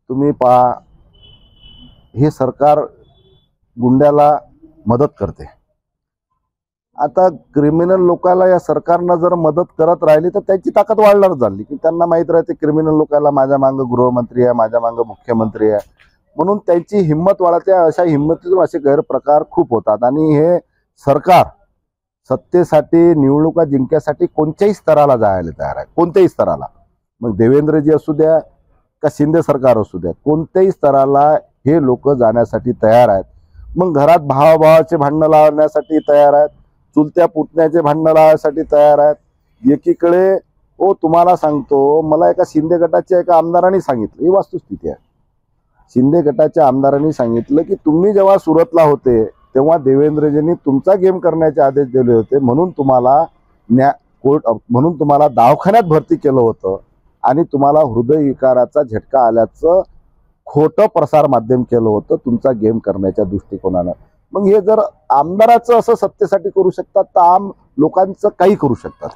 तुम्ही पहा, हे सरकार गुंड्याला मदत करते। आता क्रिमिनल लोकांना या सरकारनं जर मदत करत राहिली तर त्याची ताकद वाढणार झाली की त्यांना माहित राहते क्रिमिनल लोकांना माझ्या मागे गृहमंत्री आहे, माझ्या मागे मुख्यमंत्री आहे, म्हणून त्यांची हिंमत वाढते। अशा हिंमतीतून असे गैरप्रकार खूप होतात आणि हे सरकार सत्तेसाठी निवडणुका जिंकण्यासाठी कोणत्याही स्तराला जायला तयार आहे, कोणत्याही स्तराला। मग देवेंद्रजी असू द्या का शिंदे सरकार असू द्या, कोणत्याही स्तराला हे लोक जाण्यासाठी तयार आहेत। मग घरात भावाभावाचे भांडणं लावण्यासाठी तयार आहेत, चुलत्या पुतण्याचे भांडणं लावण्यासाठी तयार आहेत। एकीकडे तुम्हाला सांगतो, मला एका शिंदे गटाच्या एका आमदारांनी सांगितलं, ही वस्तुस्थिती आहे। शिंदे गटाच्या आमदारांनी सांगितलं की तुम्ही जेव्हा सुरतला होते तेव्हा देवेंद्रजींनी तुमचा गेम करण्याचे आदेश दिले होते, म्हणून तुम्हाला दवाखान्यात भरती केलं होतं आणि तुम्हाला हृदयविकाराचा झटका आल्याचं खोटं प्रसार माध्यम केलं होतं तुमचा गेम करण्याच्या दृष्टिकोनानं। मग हे जर आमदाराचं असं सत्तेसाठी करू शकतात तर आम लोकांचं काही करू शकतात।